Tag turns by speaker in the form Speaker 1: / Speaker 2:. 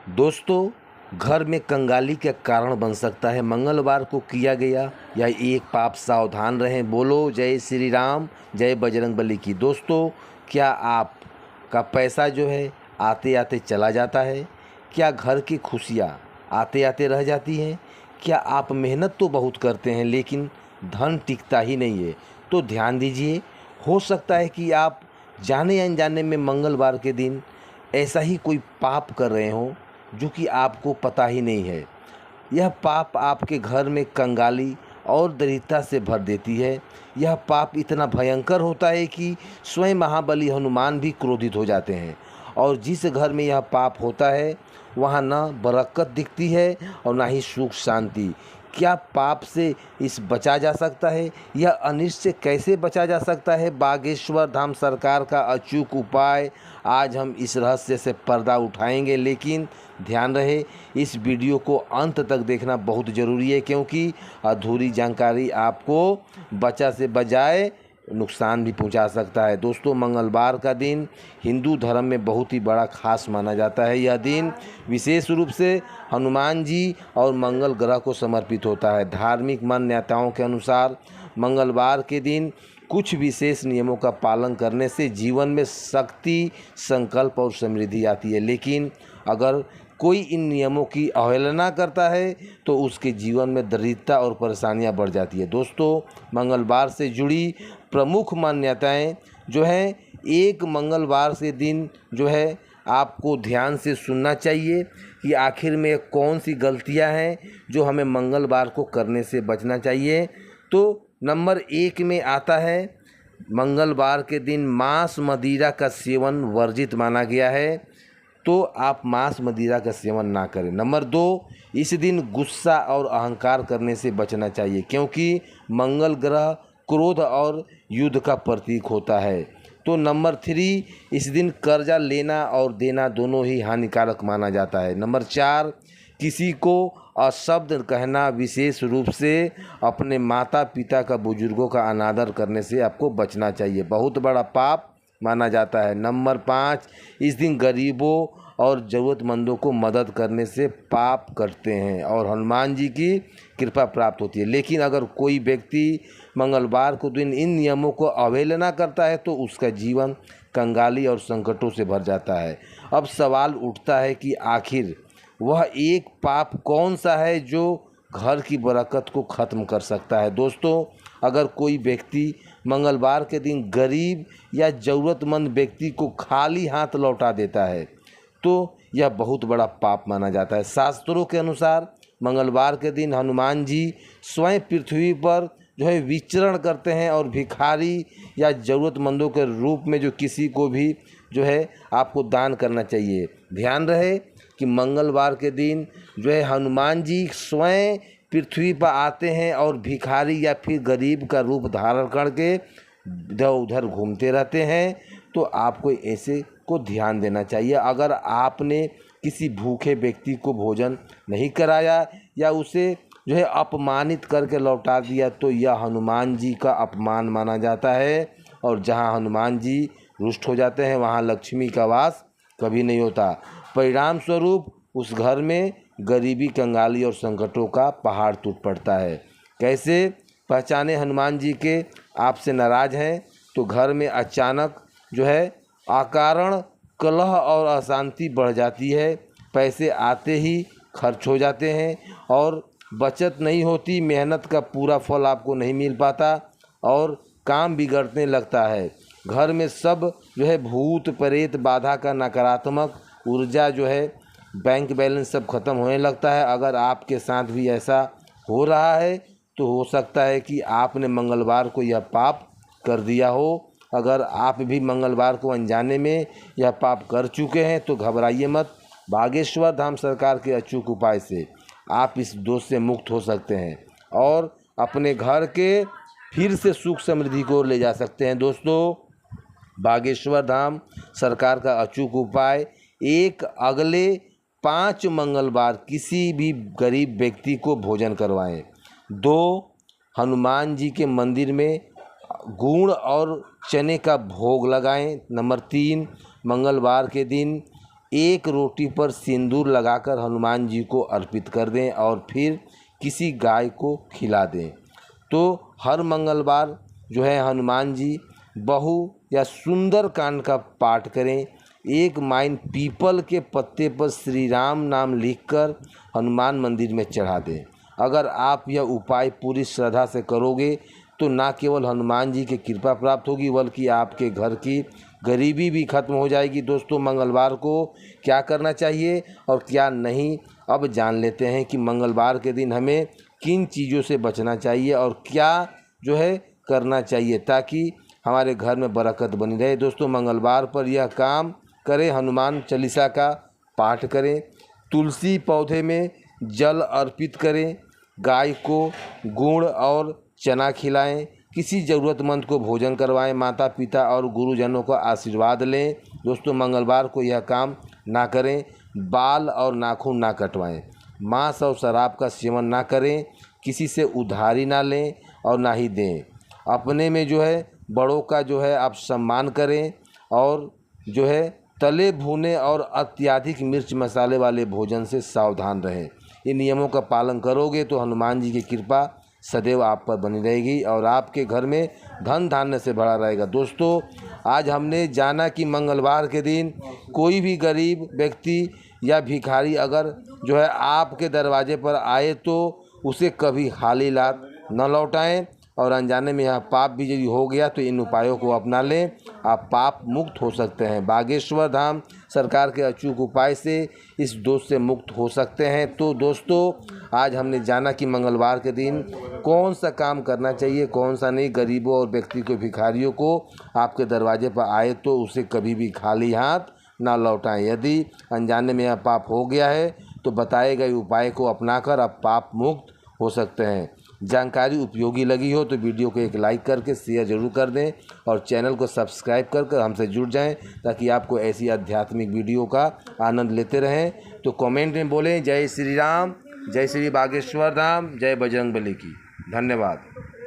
Speaker 1: दोस्तों, घर में कंगाली का कारण बन सकता है मंगलवार को किया गया यह एक पाप। सावधान रहें। बोलो जय श्री राम, जय बजरंगबली की। दोस्तों, क्या आपका पैसा जो है आते आते चला जाता है? क्या घर की खुशियाँ आते आते रह जाती हैं? क्या आप मेहनत तो बहुत करते हैं लेकिन धन टिकता ही नहीं है? तो ध्यान दीजिए, हो सकता है कि आप जाने अनजाने में मंगलवार के दिन ऐसा ही कोई पाप कर रहे हों जो कि आपको पता ही नहीं है। यह पाप आपके घर में कंगाली और दरिद्रता से भर देती है। यह पाप इतना भयंकर होता है कि स्वयं महाबली हनुमान भी क्रोधित हो जाते हैं। और जिस घर में यह पाप होता है वहाँ न बरकत दिखती है और ना ही सुख शांति। क्या पाप से इस बचा जा सकता है? यह अनिष्ट से कैसे बचा जा सकता है? बागेश्वर धाम सरकार का अचूक उपाय आज हम इस रहस्य से पर्दा उठाएंगे। लेकिन ध्यान रहे, इस वीडियो को अंत तक देखना बहुत ज़रूरी है, क्योंकि अधूरी जानकारी आपको बचा से बजाय नुकसान भी पहुंचा सकता है। दोस्तों, मंगलवार का दिन हिंदू धर्म में बहुत ही बड़ा खास माना जाता है। यह दिन विशेष रूप से हनुमान जी और मंगल ग्रह को समर्पित होता है। धार्मिक मान्यताओं के अनुसार मंगलवार के दिन कुछ विशेष नियमों का पालन करने से जीवन में शक्ति, संकल्प और समृद्धि आती है। लेकिन अगर कोई इन नियमों की अवहेलना करता है तो उसके जीवन में दरिद्रता और परेशानियां बढ़ जाती है। दोस्तों, मंगलवार से जुड़ी प्रमुख मान्यताएं जो हैं, एक मंगलवार से दिन जो है आपको ध्यान से सुनना चाहिए कि आखिर में कौन सी गलतियां हैं जो हमें मंगलवार को करने से बचना चाहिए। तो नंबर 1 में आता है, मंगलवार के दिन मांस मदिरा का सेवन वर्जित माना गया है, तो आप मांस मदिरा का सेवन ना करें। नंबर 2, इस दिन गुस्सा और अहंकार करने से बचना चाहिए, क्योंकि मंगल ग्रह क्रोध और युद्ध का प्रतीक होता है। तो नंबर 3, इस दिन कर्जा लेना और देना दोनों ही हानिकारक माना जाता है। नंबर 4, किसी को अशब्द कहना, विशेष रूप से अपने माता पिता का, बुजुर्गों का अनादर करने से आपको बचना चाहिए, बहुत बड़ा पाप माना जाता है। नंबर 5, इस दिन गरीबों और ज़रूरतमंदों को मदद करने से पाप करते हैं और हनुमान जी की कृपा प्राप्त होती है। लेकिन अगर कोई व्यक्ति मंगलवार को दिन इन नियमों को अवहेलना करता है तो उसका जीवन कंगाली और संकटों से भर जाता है। अब सवाल उठता है कि आखिर वह एक पाप कौन सा है जो घर की बरकत को ख़त्म कर सकता है। दोस्तों, अगर कोई व्यक्ति मंगलवार के दिन गरीब या ज़रूरतमंद व्यक्ति को खाली हाथ लौटा देता है तो यह बहुत बड़ा पाप माना जाता है। शास्त्रों के अनुसार मंगलवार के दिन हनुमान जी स्वयं पृथ्वी पर जो है विचरण करते हैं और भिखारी या ज़रूरतमंदों के रूप में जो किसी को भी जो है आपको दान करना चाहिए। ध्यान रहे कि मंगलवार के दिन जो है हनुमान जी स्वयं पृथ्वी पर आते हैं और भिखारी या फिर गरीब का रूप धारण करके इधर उधर घूमते रहते हैं। तो आपको ऐसे को ध्यान देना चाहिए। अगर आपने किसी भूखे व्यक्ति को भोजन नहीं कराया या उसे जो है अपमानित करके लौटा दिया तो यह हनुमान जी का अपमान माना जाता है। और जहां हनुमान जी रुष्ट हो जाते हैं वहां लक्ष्मी का वास कभी नहीं होता। परिणाम स्वरूप उस घर में गरीबी, कंगाली और संकटों का पहाड़ टूट पड़ता है। कैसे पहचाने हनुमान जी के आपसे नाराज हैं? तो घर में अचानक जो है अकारण कलह और अशांति बढ़ जाती है, पैसे आते ही खर्च हो जाते हैं और बचत नहीं होती, मेहनत का पूरा फल आपको नहीं मिल पाता और काम बिगड़ने लगता है। घर में सब जो है भूत प्रेत बाधा का नकारात्मक ऊर्जा जो है, बैंक बैलेंस सब खत्म होने लगता है। अगर आपके साथ भी ऐसा हो रहा है तो हो सकता है कि आपने मंगलवार को यह पाप कर दिया हो। अगर आप भी मंगलवार को अनजाने में यह पाप कर चुके हैं तो घबराइए मत। बागेश्वर धाम सरकार के अचूक उपाय से आप इस दोष से मुक्त हो सकते हैं और अपने घर के फिर से सुख समृद्धि को ले जा सकते हैं। दोस्तों, बागेश्वर धाम सरकार का अचूक उपाय, एक अगले 5 मंगलवार किसी भी गरीब व्यक्ति को भोजन करवाएं। 2, हनुमान जी के मंदिर में गुड़ और चने का भोग लगाएं। नंबर 3, मंगलवार के दिन एक रोटी पर सिंदूर लगाकर हनुमान जी को अर्पित कर दें और फिर किसी गाय को खिला दें। तो हर मंगलवार जो है हनुमान जी बहु या सुंदर कांड का पाठ करें। एक माइन पीपल के पत्ते पर श्री राम नाम लिखकर हनुमान मंदिर में चढ़ा दें। अगर आप यह उपाय पूरी श्रद्धा से करोगे तो न केवल हनुमान जी की कृपा प्राप्त होगी बल्कि आपके घर की गरीबी भी खत्म हो जाएगी। दोस्तों, मंगलवार को क्या करना चाहिए और क्या नहीं, अब जान लेते हैं कि मंगलवार के दिन हमें किन चीज़ों से बचना चाहिए और क्या जो है करना चाहिए ताकि हमारे घर में बरकत बनी रहे। दोस्तों, मंगलवार पर यह काम करें, हनुमान चालीसा का पाठ करें, तुलसी पौधे में जल अर्पित करें, गाय को गुड़ और चना खिलाएं, किसी ज़रूरतमंद को भोजन करवाएं, माता पिता और गुरुजनों का आशीर्वाद लें। दोस्तों, मंगलवार को यह काम ना करें, बाल और नाखून ना कटवाएं, मांस और शराब का सेवन ना करें, किसी से उधारी ना लें और ना ही दें। अपने में जो है बड़ों का जो है आप सम्मान करें और जो है तले भुने और अत्यधिक मिर्च मसाले वाले भोजन से सावधान रहें। इन नियमों का पालन करोगे तो हनुमान जी की कृपा सदैव आप पर बनी रहेगी और आपके घर में धन धान्य से भरा रहेगा। दोस्तों, आज हमने जाना कि मंगलवार के दिन कोई भी गरीब व्यक्ति या भिखारी अगर जो है आपके दरवाजे पर आए तो उसे कभी खाली लात न लौटाएं और अनजाने में यहाँ पाप भी यदि हो गया तो इन उपायों को अपना लें, आप पाप मुक्त हो सकते हैं। बागेश्वर धाम सरकार के अचूक उपाय से इस दोष से मुक्त हो सकते हैं। तो दोस्तों, आज हमने जाना कि मंगलवार के दिन कौन सा काम करना चाहिए, कौन सा नहीं। गरीबों और व्यक्ति को, भिखारियों को आपके दरवाजे पर आए तो उसे कभी भी खाली हाथ ना लौटाएं। यदि अनजाने में यह पाप हो गया है तो बताए गए उपाय को अपनाकर आप पाप मुक्त हो सकते हैं। जानकारी उपयोगी लगी हो तो वीडियो को एक लाइक करके शेयर जरूर कर दें और चैनल को सब्सक्राइब कर हमसे जुड़ जाएं ताकि आपको ऐसी आध्यात्मिक वीडियो का आनंद लेते रहें। तो कमेंट में बोलें जय श्री राम, जय श्री बागेश्वर धाम, जय बजरंगबली की। धन्यवाद।